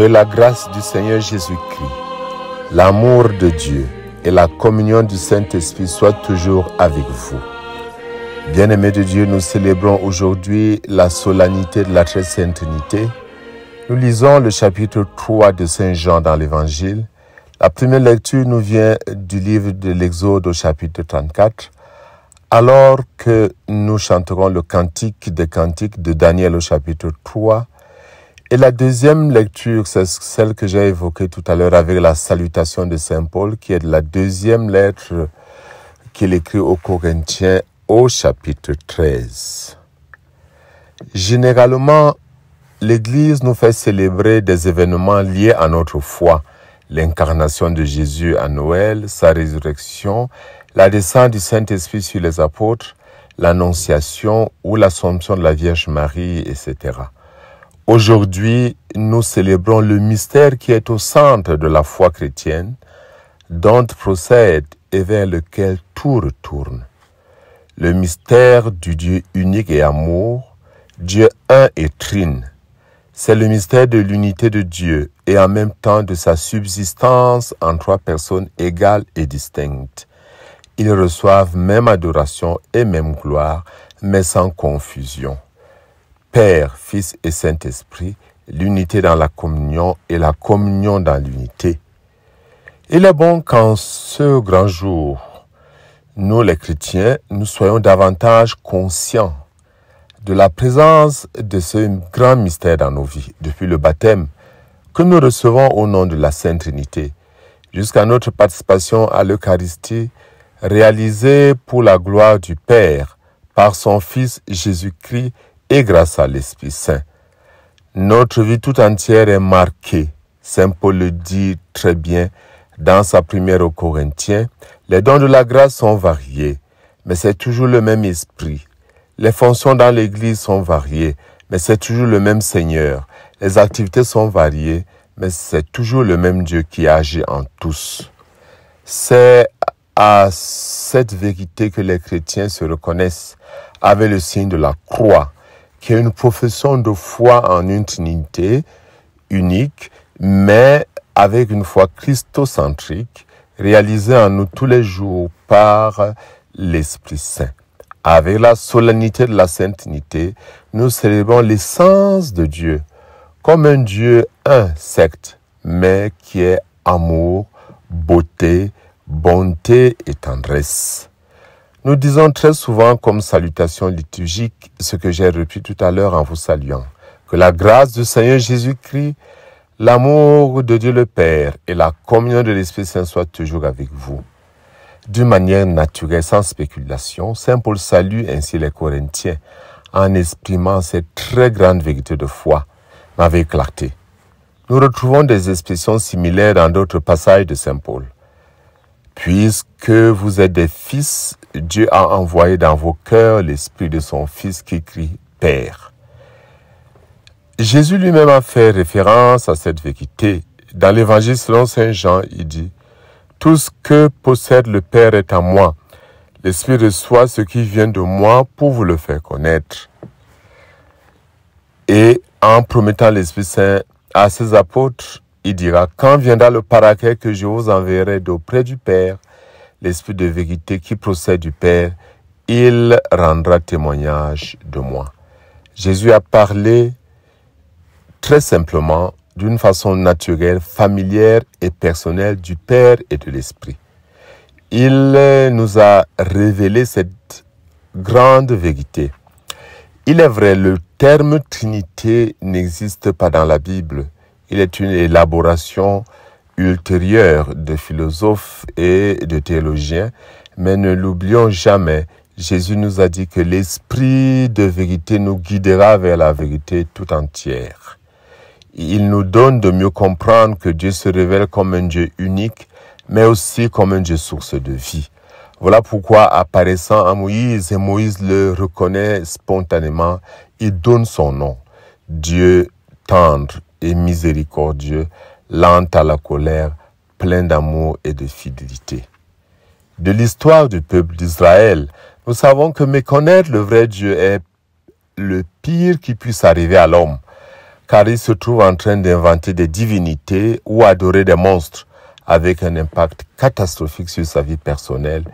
Que la grâce du Seigneur Jésus-Christ, l'amour de Dieu et la communion du Saint-Esprit soient toujours avec vous. Bien-aimés de Dieu, nous célébrons aujourd'hui la solennité de la Très Sainte Trinité. Nous lisons le chapitre 3 de Saint Jean dans l'Évangile. La première lecture nous vient du livre de l'Exode au chapitre 34, alors que nous chanterons le cantique des cantiques de Daniel au chapitre 3. Et la deuxième lecture, c'est celle que j'ai évoquée tout à l'heure avec la salutation de Saint Paul, qui est de la deuxième lettre qu'il écrit aux Corinthiens au chapitre 13. Généralement, l'Église nous fait célébrer des événements liés à notre foi, l'incarnation de Jésus à Noël, sa résurrection, la descente du Saint-Esprit sur les apôtres, l'Annonciation ou l'Assomption de la Vierge Marie, etc. Aujourd'hui, nous célébrons le mystère qui est au centre de la foi chrétienne, dont procède et vers lequel tout retourne. Le mystère du Dieu unique et amour, Dieu un et trine. C'est le mystère de l'unité de Dieu et en même temps de sa subsistance en trois personnes égales et distinctes. Ils reçoivent même adoration et même gloire, mais sans confusion. Père, Fils et Saint-Esprit, l'unité dans la communion et la communion dans l'unité. Il est bon qu'en ce grand jour, nous les chrétiens, nous soyons davantage conscients de la présence de ce grand mystère dans nos vies, depuis le baptême que nous recevons au nom de la Sainte Trinité, jusqu'à notre participation à l'Eucharistie, réalisée pour la gloire du Père, par son Fils Jésus-Christ, et grâce à l'Esprit Saint. Notre vie tout entière est marquée, Saint Paul le dit très bien dans sa première aux Corinthiens, les dons de la grâce sont variés, mais c'est toujours le même Esprit. Les fonctions dans l'Église sont variées, mais c'est toujours le même Seigneur. Les activités sont variées, mais c'est toujours le même Dieu qui agit en tous. C'est à cette vérité que les chrétiens se reconnaissent avec le signe de la croix, qui est une profession de foi en une Trinité unique, mais avec une foi christocentrique, réalisée en nous tous les jours par l'Esprit Saint. Avec la solennité de la Sainte Trinité, nous célébrons l'essence de Dieu, comme un Dieu secte, mais qui est amour, beauté, bonté et tendresse. Nous disons très souvent comme salutation liturgique ce que j'ai repris tout à l'heure en vous saluant. Que la grâce du Seigneur Jésus-Christ, l'amour de Dieu le Père et la communion de l'Esprit Saint soient toujours avec vous. D'une manière naturelle, sans spéculation, Saint Paul salue ainsi les Corinthiens en exprimant cette très grande vérité de foi, mais avec clarté. Nous retrouvons des expressions similaires dans d'autres passages de Saint Paul. Puisque vous êtes des fils, Dieu a envoyé dans vos cœurs l'esprit de son Fils qui crie « Père ». Jésus lui-même a fait référence à cette vérité. Dans l'Évangile selon Saint Jean, il dit « Tout ce que possède le Père est à moi. L'Esprit reçoit ce qui vient de moi pour vous le faire connaître. » Et en promettant l'Esprit Saint à ses apôtres, il dira, quand viendra le Paraclet que je vous enverrai d'auprès du Père, l'Esprit de vérité qui procède du Père, il rendra témoignage de moi. Jésus a parlé très simplement, d'une façon naturelle, familière et personnelle du Père et de l'Esprit. Il nous a révélé cette grande vérité. Il est vrai, le terme Trinité n'existe pas dans la Bible. Il est une élaboration ultérieure de philosophes et de théologiens, mais ne l'oublions jamais, Jésus nous a dit que l'Esprit de vérité nous guidera vers la vérité tout entière. Il nous donne de mieux comprendre que Dieu se révèle comme un Dieu unique, mais aussi comme un Dieu source de vie. Voilà pourquoi, apparaissant à Moïse, et Moïse le reconnaît spontanément, il donne son nom, Dieu tendre et miséricordieux, lent à la colère, plein d'amour et de fidélité. De l'histoire du peuple d'Israël, nous savons que méconnaître le vrai Dieu est le pire qui puisse arriver à l'homme, car il se trouve en train d'inventer des divinités ou adorer des monstres, avec un impact catastrophique sur sa vie personnelle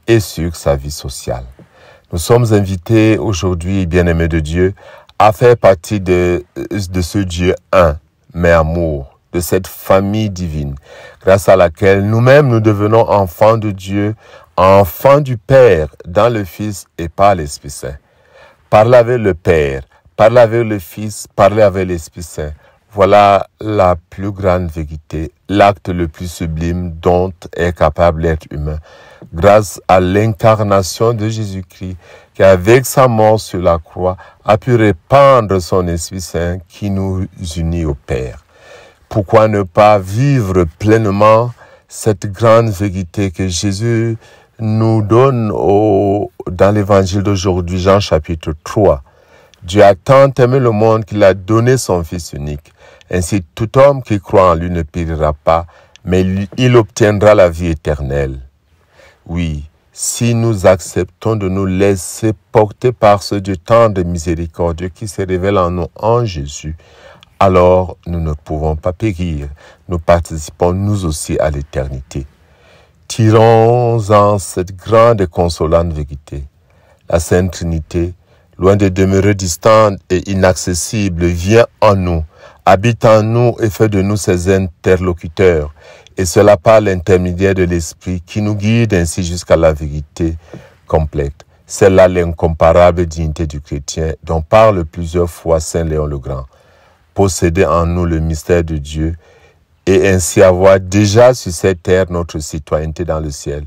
et sur sa vie sociale. Nous sommes invités aujourd'hui, bien-aimés de Dieu, à faire partie de ce Dieu un, mais amour, de cette famille divine, grâce à laquelle nous-mêmes nous devenons enfants de Dieu, enfants du Père, dans le Fils et par l'Esprit Saint. Parler avec le Père, parler avec le Fils, parler avec l'Esprit Saint. Voilà la plus grande vérité, l'acte le plus sublime dont est capable l'être humain, grâce à l'incarnation de Jésus-Christ, qui avec sa mort sur la croix a pu répandre son Esprit Saint qui nous unit au Père. Pourquoi ne pas vivre pleinement cette grande vérité que Jésus nous donne dans l'évangile d'aujourd'hui, Jean chapitre 3. Dieu a tant aimé le monde qu'il a donné son Fils unique. Ainsi, tout homme qui croit en lui ne périra pas, mais il obtiendra la vie éternelle. Oui, si nous acceptons de nous laisser porter par ce Dieu tendre et miséricordieux qui se révèle en nous en Jésus, alors nous ne pouvons pas périr. Nous participons nous aussi à l'éternité. Tirons-en cette grande et consolante vérité. La Sainte Trinité, loin de demeurer distante et inaccessible, vient en nous, habite en nous et fait de nous ses interlocuteurs, et cela par l'intermédiaire de l'Esprit qui nous guide ainsi jusqu'à la vérité complète. C'est là l'incomparable dignité du chrétien dont parle plusieurs fois Saint Léon le Grand. Posséder en nous le mystère de Dieu et ainsi avoir déjà sur cette terre notre citoyenneté dans le ciel,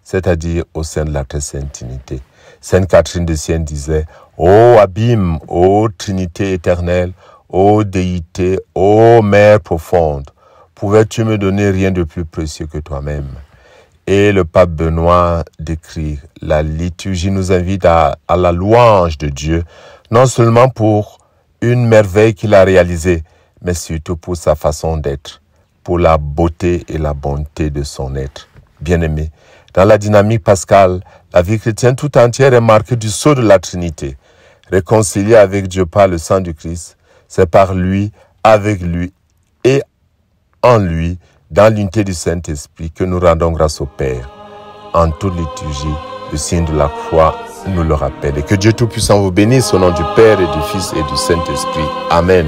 c'est-à-dire au sein de la très sainte Trinité. Sainte Catherine de Sienne disait « Ô abîme, ô Trinité éternelle, ô déité, ô Mère profonde, pouvais-tu me donner rien de plus précieux que toi-même ?» Et le pape Benoît décrit, la liturgie nous invite à la louange de Dieu, non seulement pour une merveille qu'il a réalisée, mais surtout pour sa façon d'être, pour la beauté et la bonté de son être. Bien-aimé, dans la dynamique pascale, la vie chrétienne tout entière est marquée du sceau de la Trinité. Réconciliée avec Dieu par le sang du Christ, c'est par lui, avec lui et en lui, dans l'unité du Saint-Esprit, que nous rendons grâce au Père. En toute liturgie, le signe de la croix nous le rappelle. Et que Dieu Tout-Puissant vous bénisse au nom du Père et du Fils et du Saint-Esprit. Amen.